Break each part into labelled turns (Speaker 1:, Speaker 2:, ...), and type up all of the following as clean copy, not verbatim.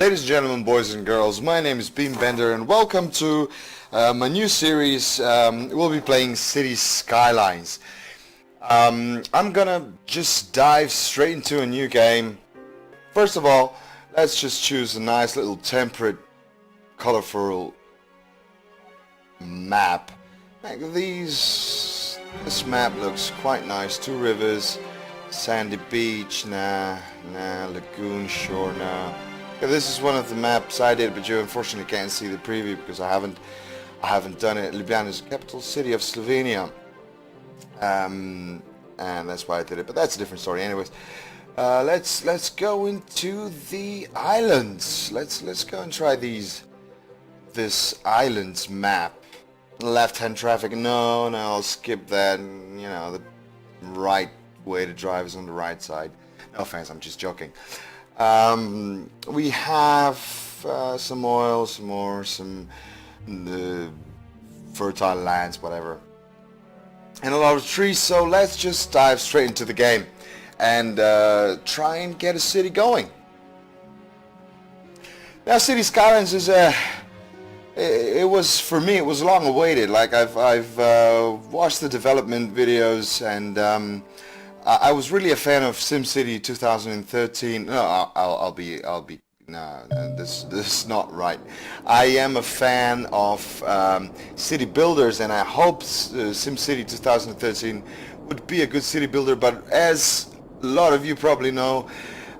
Speaker 1: Ladies and gentlemen, boys and girls, my name is Beambender and welcome to my new series. We'll be playing City Skylines. I'm gonna just dive straight into a new game. First of all, let's just choose a nice little temperate, colorful map. Like this map looks quite nice. Two rivers, sandy beach, lagoon shore, Okay, this is one of the maps I did, but you unfortunately can't see the preview because I haven't done it. Ljubljana is the capital city of Slovenia, and that's why I did it. But that's a different story. Anyways, let's go into the islands. Let's go and try this islands map. Left-hand traffic. No, I'll skip that. You know, the right way to drive is on the right side. No offense, I'm just joking. We have some oil, some fertile lands, whatever, and a lot of trees. So let's just dive straight into the game and try and get a city going. Now, City Skylines is it was, for me, it was long awaited. Like I've watched the development videos, and I was really a fan of SimCity 2013. No, I'll be. No, this is not right. I am a fan of city builders, and I hope SimCity 2013 would be a good city builder. But as a lot of you probably know,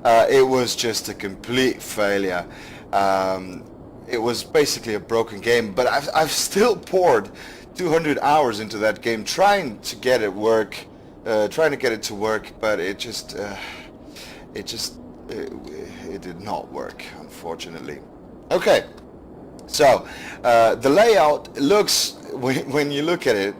Speaker 1: it was just a complete failure. It was basically a broken game. But I've still poured 200 hours into that game, trying to get it to work, but it did not work, unfortunately. Okay, so the layout looks, when you look at it,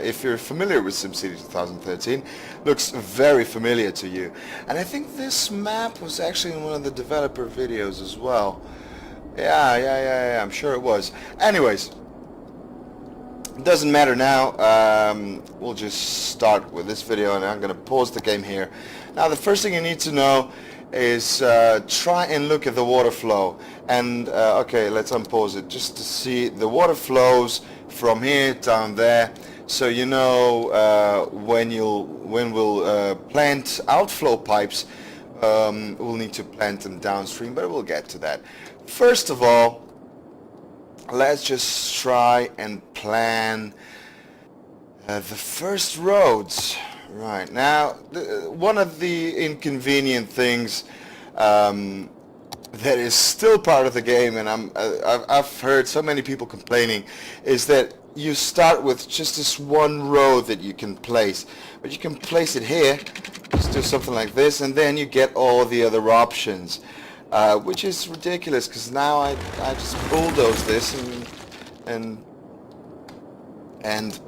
Speaker 1: if you're familiar with SimCity 2013, looks very familiar to you. And I think this map was actually in one of the developer videos as well. Yeah, I'm sure it was. Anyways, it doesn't matter now. We'll just start with this video, and I'm going to pause the game here. Now, the first thing you need to know is try and look at the water flow. And okay, let's unpause it just to see the water flows from here down there. So you know when we'll plant outflow pipes, we'll need to plant them downstream, but we'll get to that. First of all, let's just try and plan the first roads. Right now, one of the inconvenient things that is still part of the game, and I've heard so many people complaining, is that you start with just this one road that you can place, but you can place it here, just do something like this, and then you get all the other options. Which is ridiculous, because now I just bulldoze this and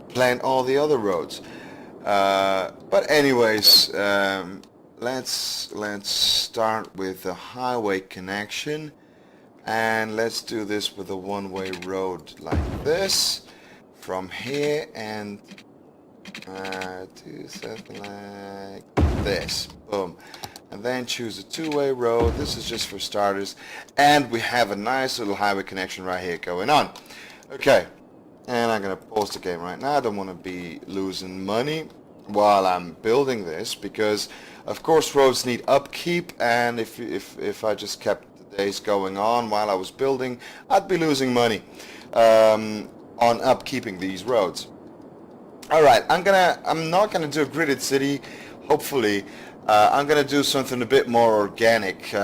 Speaker 1: plan all the other roads. But anyways, let's start with the highway connection, and let's do this with a one-way road like this from here, and do something like this. Boom. And then choose a two-way road. This is just for starters, and we have a nice little highway connection right here going on. Okay, and I'm gonna pause the game right now. I don't want to be losing money while I'm building this, because of course roads need upkeep, and if I just kept the days going on while I was building, I'd be losing money on upkeeping these roads. All right, I'm not gonna do a gridded city, hopefully. I'm going to do something a bit more organic.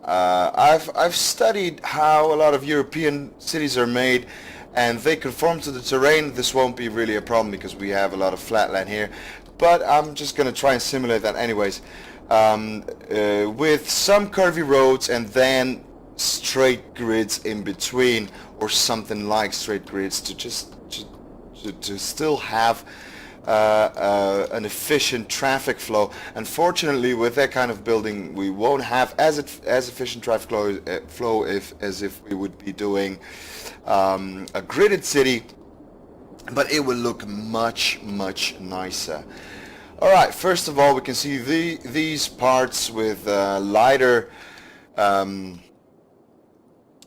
Speaker 1: I've studied how a lot of European cities are made, and they conform to the terrain. This won't be really a problem because we have a lot of flat land here, but I'm just going to try and simulate that anyways, with some curvy roads and then straight grids in between, or something like straight grids, to still have an efficient traffic flow. Unfortunately, with that kind of building, we won't have as efficient traffic flow as if we would be doing a gridded city, but it will look much nicer. All right, first of all, we can see these parts with lighter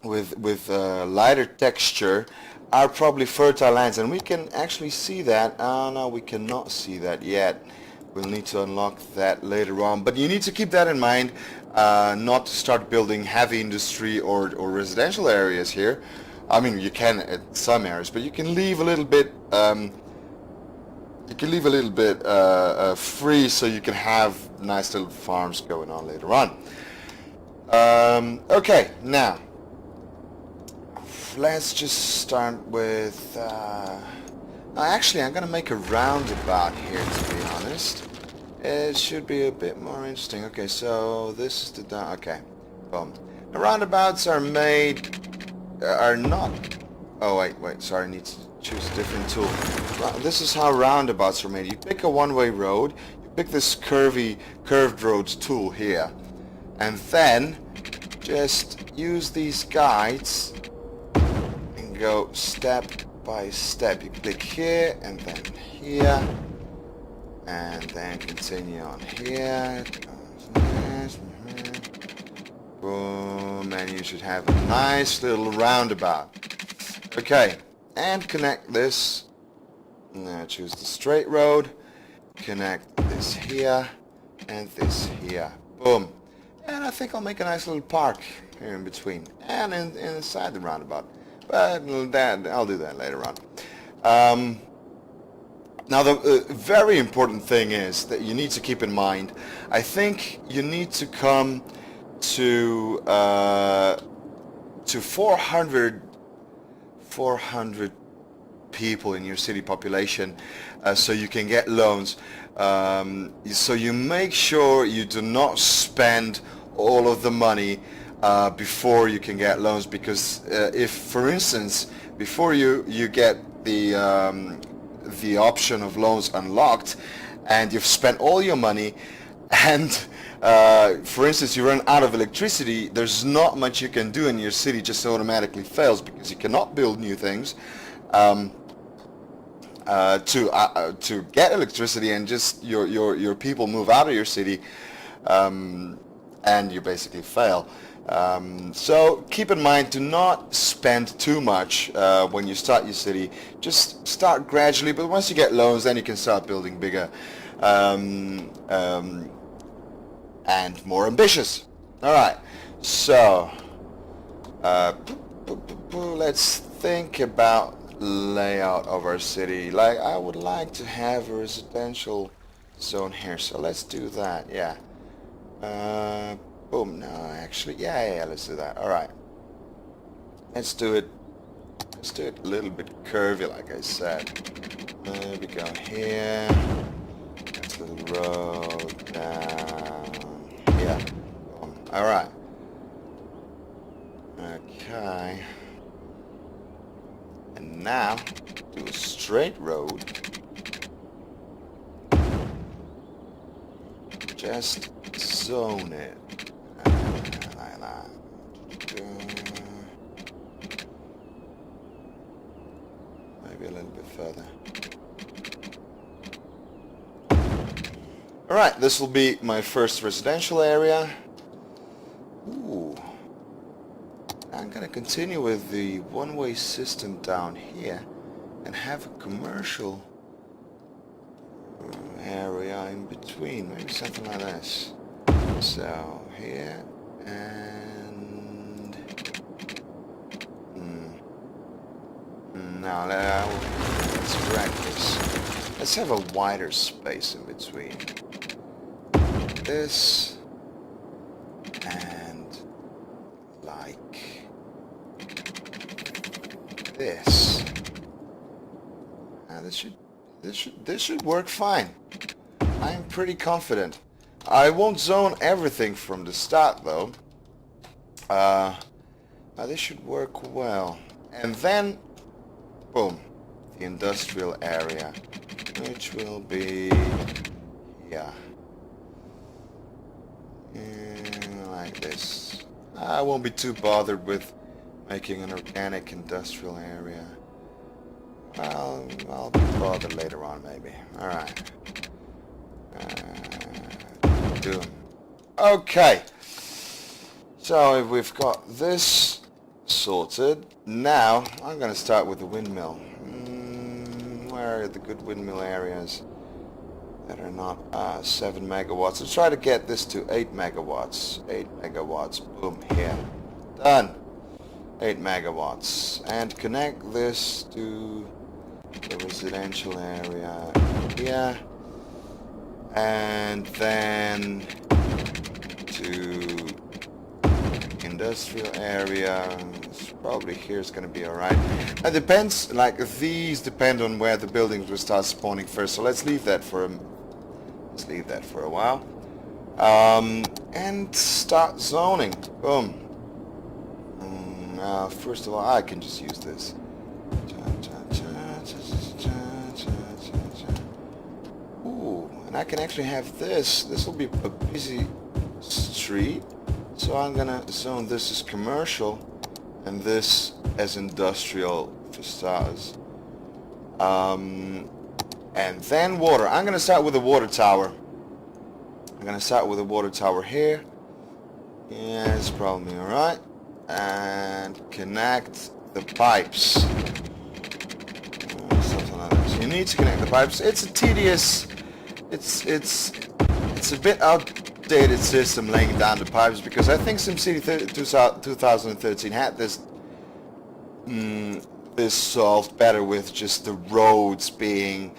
Speaker 1: lighter texture are probably fertile lands, and we can actually see that. Oh no, we cannot see that yet. We'll need to unlock that later on, but you need to keep that in mind, not to start building heavy industry or residential areas here. I mean, you can at some areas, but you can leave a little bit free, so you can have nice little farms going on later on. Okay, now let's just start with actually, I'm gonna make a roundabout here, to be honest. It should be a bit more interesting. Okay, so this is the down. Okay, boom. The roundabouts are made, are not. Oh wait. Sorry, I need to choose a different tool. This is how roundabouts are made. You pick a one-way road. You pick this curved roads tool here, and then just use these guides and go step by step. You click here and then here, and then continue on here. Boom, and you should have a nice little roundabout. Okay, and connect this. Now choose the straight road. Connect this here and this here. Boom. And I think I'll make a nice little park here in between and inside the roundabout. But I'll do that later on. Now the very important thing is that you need to keep in mind, I think you need to come to 400 people in your city population, so you can get loans. So you make sure you do not spend all of the money before you can get loans, because if, for instance, before you get the option of loans unlocked and you've spent all your money, and for instance you run out of electricity, there's not much you can do, and your city just automatically fails because you cannot build new things to get electricity, and just your people move out of your city, and you basically fail. So keep in mind, do not spend too much when you start your city. Just start gradually, but once you get loans, then you can start building bigger and more ambitious. Alright, so let's think about layout of our city. Like, I would like to have a residential zone here, so let's do that. Yeah. Boom. No, actually, yeah, let's do that. Alright, let's do it a little bit curvy, like I said. We go here, that's a little road down. Yeah. Boom. Alright. Okay. And now do a straight road. Just zone it like that. Maybe a little bit further. Alright, this will be my first residential area. Ooh. I'm gonna continue with the one-way system down here and have a commercial area in between, maybe something like this. So here and now let's practice. Let's have a wider space in between this and like this. Now this should work fine. I am pretty confident. I won't zone everything from the start though. This should work well. And then, boom, the industrial area, which will be here. Like this. I won't be too bothered with making an organic industrial area. I'll be bothered later on, maybe. Alright. Okay. So if we've got this sorted. Now I'm gonna start with the windmill. Where are the good windmill areas that are not 7 megawatts? Let's try to get this to 8 megawatts. 8 megawatts. Boom, here. Done. 8 megawatts. And connect this to the residential area here. And then to industrial area. Probably here is going to be alright. It depends, like these depend on where the buildings will start spawning first. So let's leave that for a while. And start zoning. Boom. First of all, I can just use this. Ooh, and I can actually have this. This will be a busy street. So I'm gonna zone this as commercial and this as industrial facades. And then water. I'm gonna start with a water tower. I'm gonna start with a water tower here. Yeah, it's probably alright. And connect the pipes. Something like that. So you need to connect the pipes. It's a tedious. It's a bit outdated system laying down the pipes, because I think SimCity 2013 had this solved better with just the roads being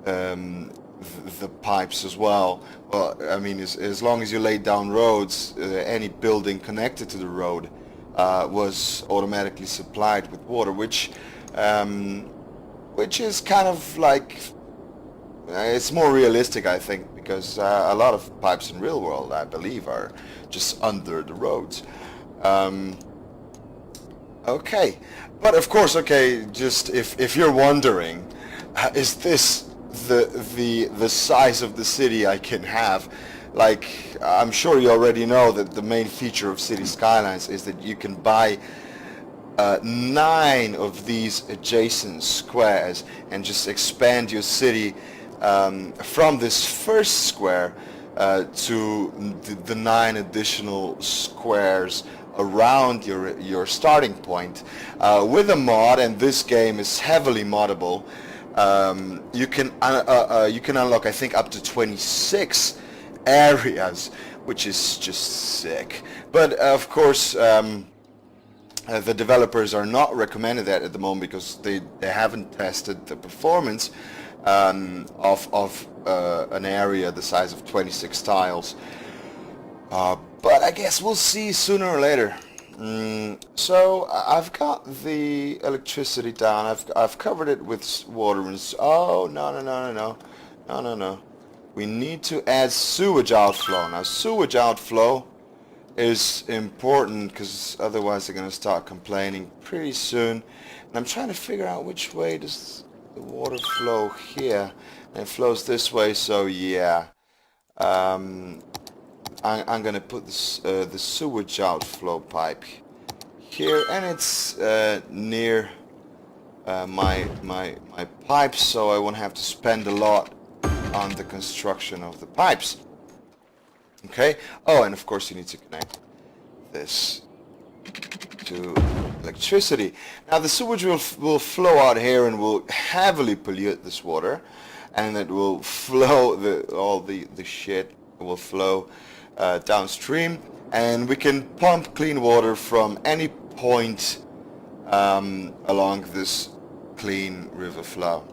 Speaker 1: the pipes as well. Well, I mean, as long as you laid down roads, any building connected to the road was automatically supplied with water, which is kind of like, it's more realistic, I think, because a lot of pipes in real world, I believe, are just under the roads. Okay, but of course, okay, just if you're wondering, is this the size of the city I can have? Like, I'm sure you already know that the main feature of City Skylines is that you can buy 9 of these adjacent squares and just expand your city from this first square to the 9 additional squares around your starting point. With a mod, and this game is heavily moddable, you can unlock, I think, up to 26 areas, which is just sick. But of course, the developers are not recommending that at the moment, because they haven't tested the performance of an area the size of 26 tiles. But I guess we'll see sooner or later. So I've got the electricity down. I've covered it with water. Oh, no. We need to add sewage outflow. Now, sewage outflow is important, because otherwise they're going to start complaining pretty soon. And I'm trying to figure out which way does the water flow here. And it flows this way, so yeah. I'm going to put this, the sewage outflow pipe here, and it's near my pipes, so I won't have to spend a lot on the construction of the pipes. Okay. Oh, and of course you need to connect this to electricity. Now the sewage will flow out here and will heavily pollute this water, and it will flow, all the shit will flow downstream, and we can pump clean water from any point along this clean river flow.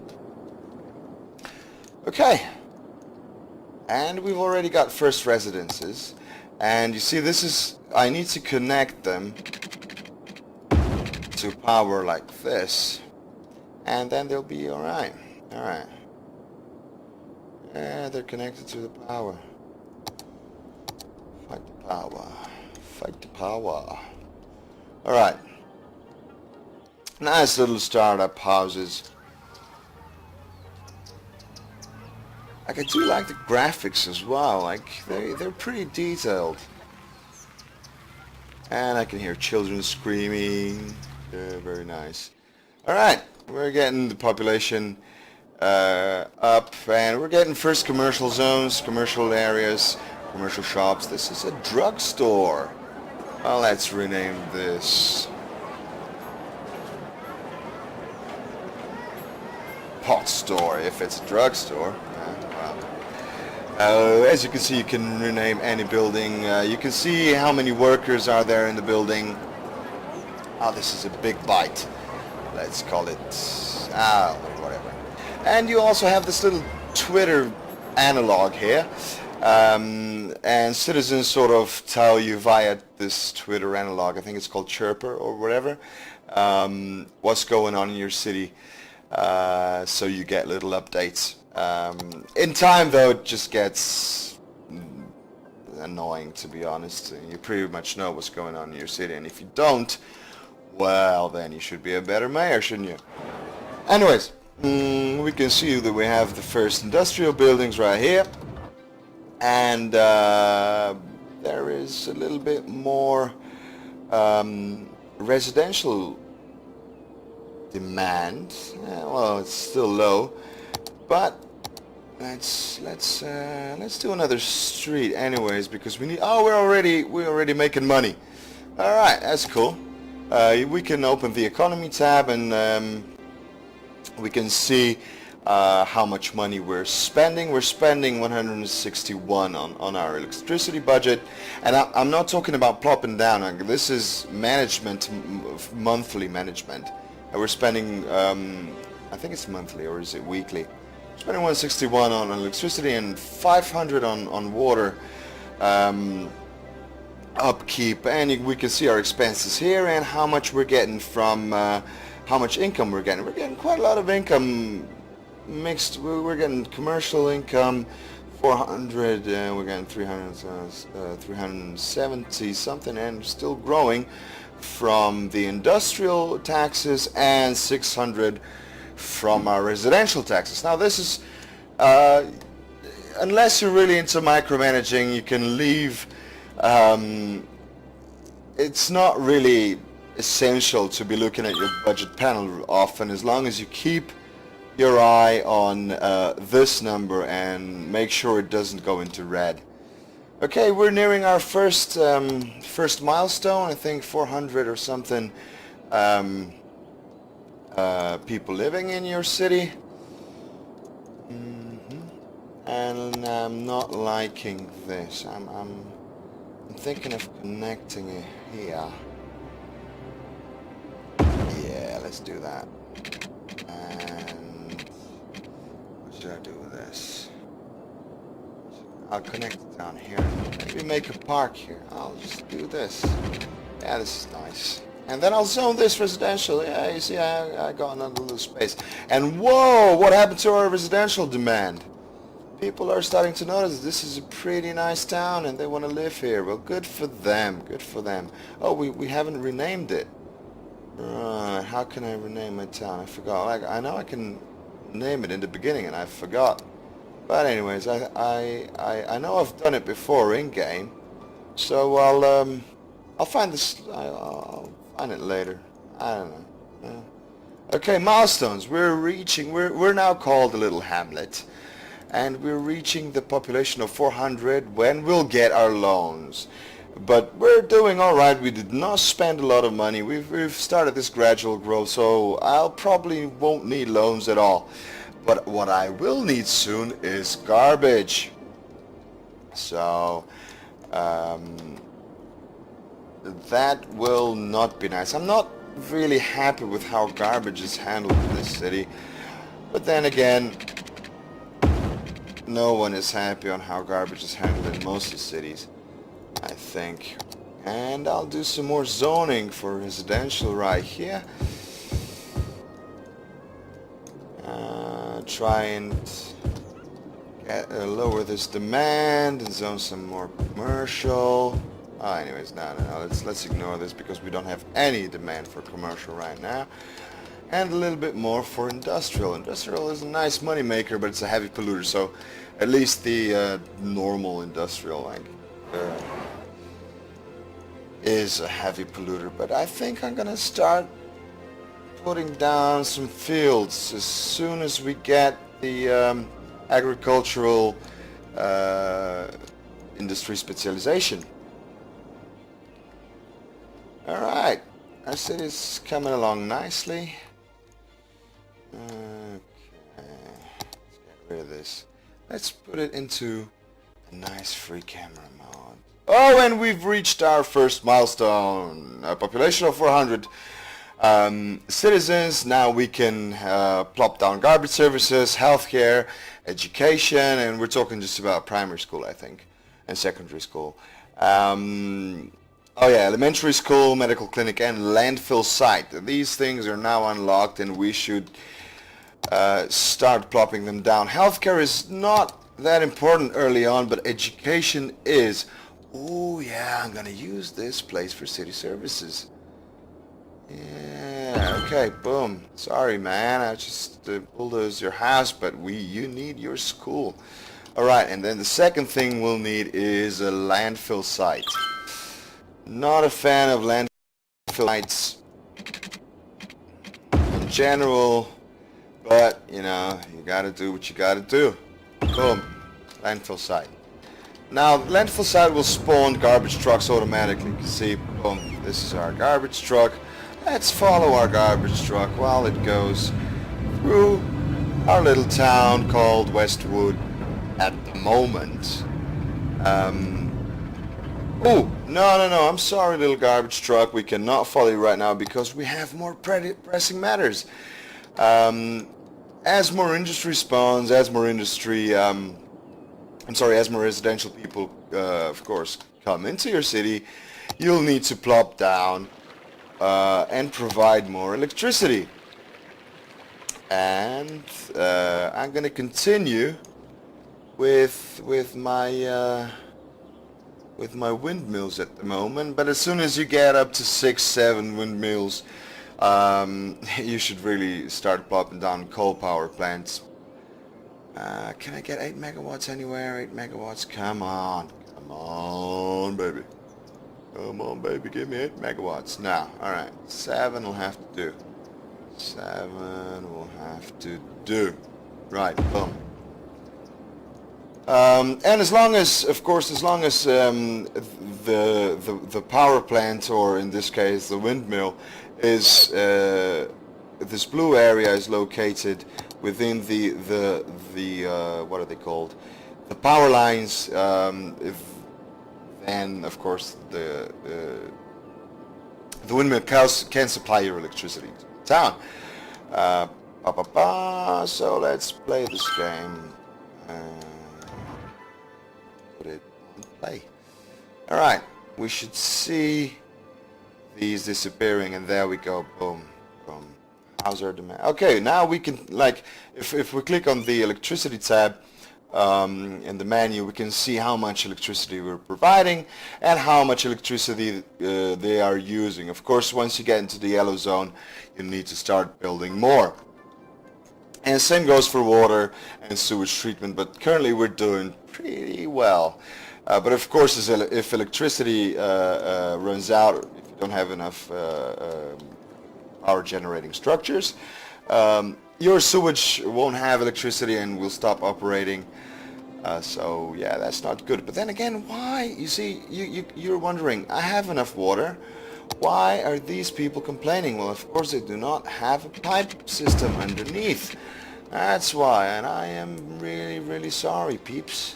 Speaker 1: Okay, and we've already got first residences, and you see, this is, I need to connect them to power like this, and then they'll be alright. Alright, yeah, they're connected to the power. Fight the power. Fight the power. Alright. Nice little startup houses. Like, I do like the graphics as well. Like, they're pretty detailed. And I can hear children screaming. Yeah, very nice. Alright, we're getting the population up, and we're getting first commercial zones, commercial areas, commercial shops. This is a drugstore. Well, let's rename this pot store. If it's a drugstore, as you can see, you can rename any building. You can see how many workers are there in the building. Oh, this is a big bite. Let's call it, whatever. And you also have this little Twitter analog here. And citizens sort of tell you via this Twitter analog, I think it's called Chirper or whatever, what's going on in your city. So you get little updates. In time, though, it just gets annoying, to be honest. You pretty much know what's going on in your city, and if you don't, well, then you should be a better mayor, shouldn't you? Anyways, we can see that we have the first industrial buildings right here, and there is a little bit more residential demand. Well, it's still low, but let's do another street anyways, because we need. Oh, we're already making money. All right, that's cool. We can open the economy tab, and we can see how much money we're spending. We're spending 161 on our electricity budget, and I'm not talking about plopping down. This is management, monthly management. And we're spending, I think it's monthly, or is it weekly? We're spending 161 on electricity and 500 on water upkeep, and we can see our expenses here and how much we're getting from, how much income we're getting. We're getting quite a lot of income mixed. We're getting commercial income, 400, we're getting 370 something, and still growing from the industrial taxes, and 600 from our residential taxes. Now this is, unless you're really into micromanaging, you can leave. It's not really essential to be looking at your budget panel often, as long as you keep your eye on this number and make sure it doesn't go into red. Okay, we're nearing our first milestone. I think 400 or something people living in your city. And I'm not liking this. I'm thinking of connecting it here. Yeah, let's do that. And what should I do with this? I'll connect it down here. Maybe make a park here. I'll just do this. Yeah, this is nice. And then I'll zone this residential. Yeah, you see, I got another little space. And whoa, what happened to our residential demand? People are starting to notice this is a pretty nice town and they want to live here. Well, good for them. Good for them. Oh, we haven't renamed it. Right, how can I rename my town? I forgot. I know I can name it in the beginning and I forgot. But anyways, I know I've done it before in game, so I'll find this. I'll find it later. I don't know. Yeah. Okay, milestones. We're now called a little hamlet, and we're reaching the population of 400 when we'll get our loans. But we're doing all right. We did not spend a lot of money. We've started this gradual growth, so I'll probably won't need loans at all. But what I will need soon is garbage. So that will not be nice. I'm not really happy with how garbage is handled in this city. But then again, no one is happy on how garbage is handled in most of the cities, I think. And I'll do some more zoning for residential right here. Try and lower this demand and zone some more commercial. Oh, anyways, no. Let's ignore this because we don't have any demand for commercial right now. And a little bit more for industrial. Industrial is a nice money maker, but it's a heavy polluter. So at least the normal industrial is a heavy polluter. But I think I'm gonna start putting down some fields as soon as we get the agricultural industry specialization. Alright, our city's coming along nicely. Okay. let's put it into a nice free camera mode. Oh, and we've reached our first milestone, a population of 400 citizens. Now we can plop down garbage services, healthcare, education, and we're talking just about primary school, I think, and secondary school. Oh yeah, elementary school, medical clinic, and landfill site. These things are now unlocked, and we should start plopping them down. Healthcare is not that important early on, but education is. Oh yeah, I'm gonna use this place for city services. Yeah, okay, boom. Sorry man, I just bulldozed your house, but you need your school. Alright, and then the second thing we'll need is a landfill site. Not a fan of landfill sites in general, but you know, you gotta do what you gotta do. Boom, landfill site. Now, landfill site will spawn garbage trucks automatically. You can see, boom, this is our garbage truck. Let's follow our garbage truck while it goes through our little town called Westwood at the moment. Oh, no, I'm sorry, little garbage truck. We cannot follow you right now because we have more pressing matters. As more industry spawns, as more residential people, of course, come into your city, you'll need to plop down and provide more electricity. And I'm gonna continue with my windmills at the moment. But as soon as you get up to 6-7 windmills, you should really start plopping down coal power plants. Can I get 8 megawatts anywhere? 8 megawatts, come on, baby. Come on, baby, give me 8 megawatts. Now, alright, 7 will have to do. 7 will have to do. Right, boom. And as long as, of course, the power plant, or in this case the windmill, is this blue area is located within the what are they called? The power lines. Then of course the windmill can supply your electricity to the town. So let's play this game. Put it on play. All right, we should see these disappearing, and there we go. Boom, boom. How's our demand? Okay, now we can, like, if we click on the electricity tab in the menu, we can see how much electricity we're providing and how much electricity they are using. Of course, once you get into the yellow zone, you need to start building more. And same goes for water and sewage treatment, but currently we're doing pretty well. But of course, if electricity runs out, if you don't have enough power generating structures, your sewage won't have electricity and will stop operating. So yeah, that's not good. But then again, why? You see, you're wondering, I have enough water. Why are these people complaining? Well, of course they do not have a pipe system underneath. That's why, and I am really, really sorry, peeps.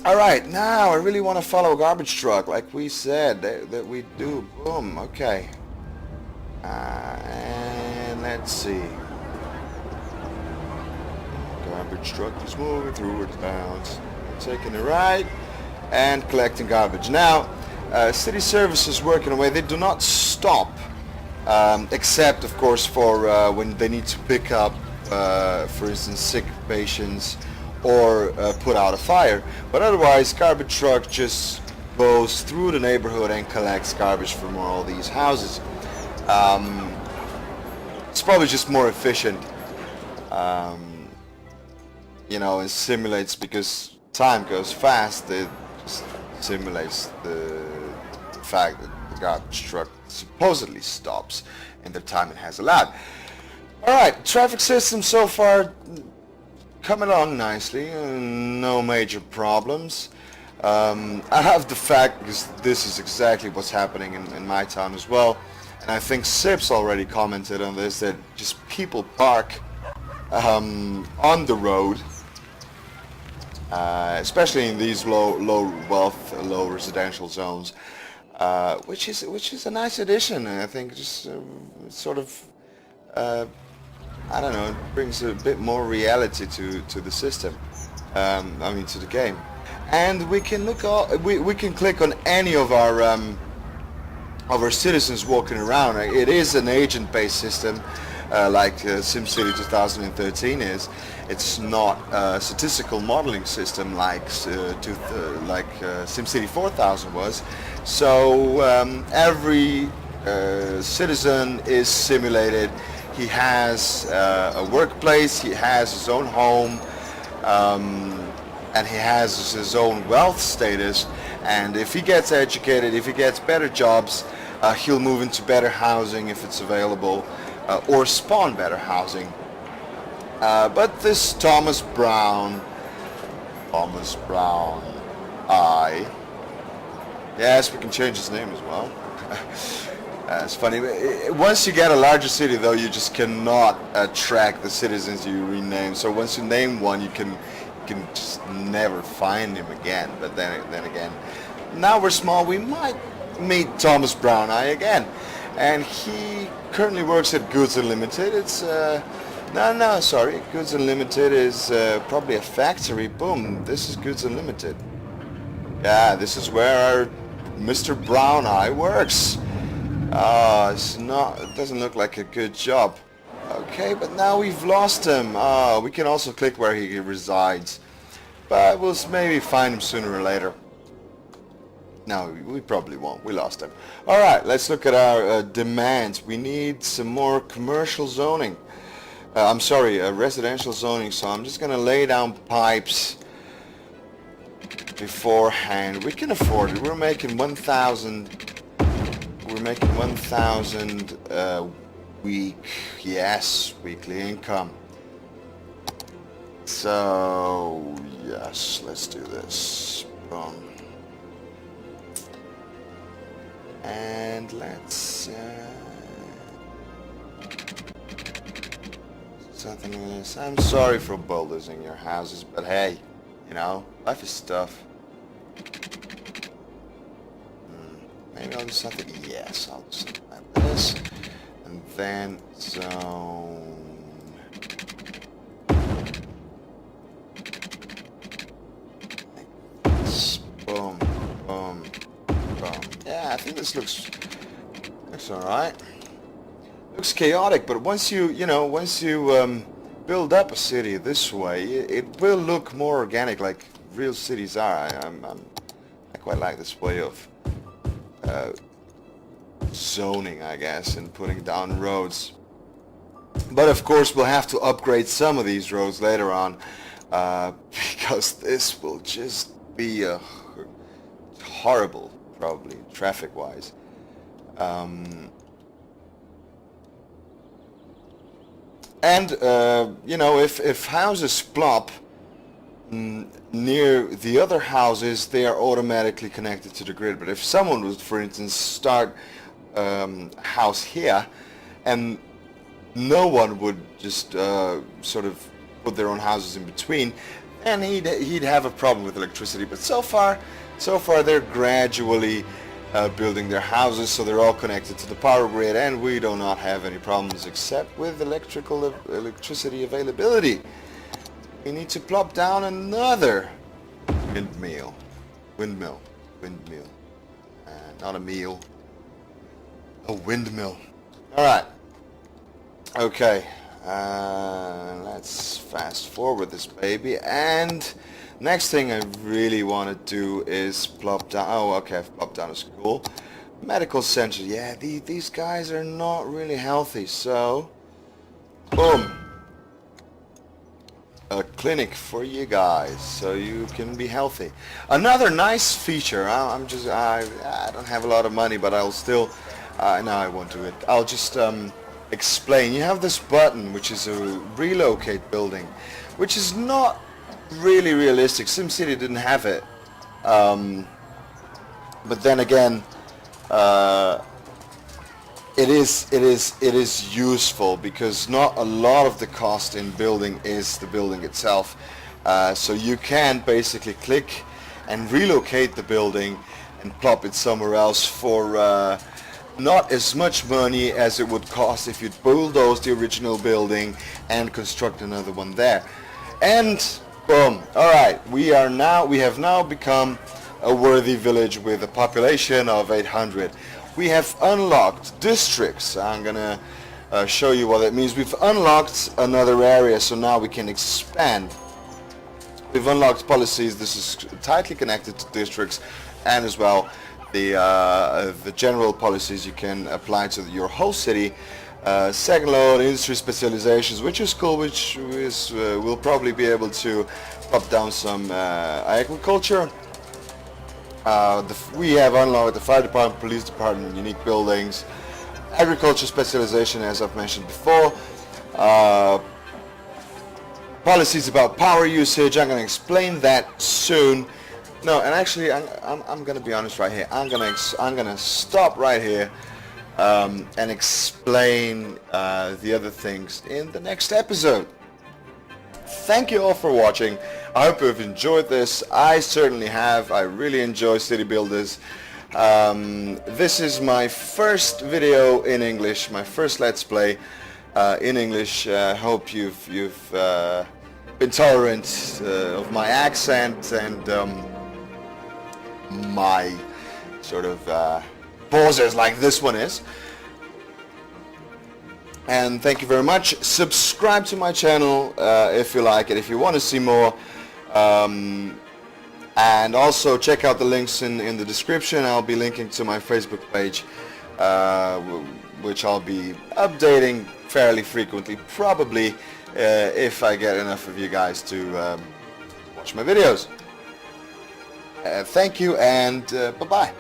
Speaker 1: Alright, now I really want to follow a garbage truck, like we said that we do. Boom, okay. And let's see. Garbage truck is moving through the towns, taking a ride and collecting garbage. Now, city services working away. They do not stop, except of course for when they need to pick up, for instance, sick patients or put out a fire. But otherwise, garbage truck just goes through the neighborhood and collects garbage from all these houses. It's probably just more efficient, you know, and simulates, because time goes fast. It just simulates the fact that the garbage truck supposedly stops in the time it has allowed. Alright, traffic system so far coming along nicely, no major problems. I have the fact, because this is exactly what's happening in my town as well, and I think Sips already commented on this, that just people park on the road, especially in these low wealth, low residential zones, which is a nice addition. I think just sort of I don't know, it brings a bit more reality to the system. I mean to the game, and we can look we can click on any of our citizens walking around. It is an agent-based system, like SimCity 2013 is. It's not a statistical modeling system like SimCity 4000 was. So every citizen is simulated. He has a workplace, he has his own home, and he has his own wealth status. And if he gets educated, if he gets better jobs, he'll move into better housing if it's available, or spawn better housing. But this Thomas Brown, yes, we can change his name as well. It's funny. Once you get a larger city, though, you just cannot track the citizens you rename. So once you name one, you can just never find him again. But then again, now we're small, we might meet Thomas Brown Eye again, and he currently works at Goods Unlimited. It's sorry, Goods Unlimited is probably a factory. Boom, this is Goods Unlimited. Yeah, this is where our Mr. Brown Eye works. It doesn't look like a good job. Okay, but now we've lost him. We can also click where he resides, but we'll maybe find him sooner or later. No, we probably won't. We lost him. Alright, let's look at our demands. We need some more commercial zoning. I'm sorry, residential zoning. So I'm just going to lay down pipes beforehand. We can afford it. We're making 1,000. We're making 1,000 week. Yes, weekly income. So yes, let's do this. Boom. And let's something like this. I'm sorry for bulldozing your houses, but hey, you know, life is tough. Maybe I'll do something. Yes, I'll do something like this, and then zone. Like this. Boom, boom. Yeah, I think this looks alright. Looks chaotic, but once you build up a city this way, it will look more organic, like real cities are. I quite like this way of zoning, I guess, and putting down roads. But of course, we'll have to upgrade some of these roads later on, because this will just be horrible. Probably traffic-wise. If houses plop near the other houses, they are automatically connected to the grid. But if someone would, for instance, start a house here, and no one would just sort of put their own houses in between, then he'd have a problem with electricity. But so far they're gradually building their houses, so they're all connected to the power grid, and we do not have any problems except with electricity availability. We need to plop down another windmill. Not a meal. A windmill. Alright. Okay. Let's fast forward this baby, and next thing I really want to do is plop down. Oh, okay, I've plopped down a school. Medical center. Yeah, these guys are not really healthy, so boom. A clinic for you guys, so you can be healthy. Another nice feature. I don't have a lot of money, but I'll still. No, I won't do it. I'll just explain. You have this button, which is a relocate building, which is not really realistic. SimCity didn't have it, but then again, it is useful because not a lot of the cost in building is the building itself. So you can basically click and relocate the building and plop it somewhere else for not as much money as it would cost if you'd bulldoze the original building and construct another one there. And boom, alright, we have now become a worthy village with a population of 800. We have unlocked districts. I'm gonna show you what that means. We've unlocked another area, so now we can expand. We've unlocked policies. This is tightly connected to districts, and as well the general policies you can apply to your whole city. Second load, industry specializations, which is cool, which is we'll probably be able to pop down some agriculture. We have unlocked the fire department, police department, unique buildings, agriculture specialization, as I've mentioned before. Policies about power usage. I'm going to explain that soon. No, and actually, I'm going to be honest right here. I'm going to stop right here and explain the other things in the next episode. Thank you all for watching. I hope you've enjoyed this. I certainly have. I really enjoy City Builders. This is my first video in English, my first Let's Play in English. I hope you've been tolerant of my accent and my sort of pauses like this one is. And thank you very much. Subscribe to my channel if you like it, if you want to see more. And also check out the links in the description. I'll be linking to my Facebook page, which I'll be updating fairly frequently, probably if I get enough of you guys to watch my videos. Thank you, and bye-bye.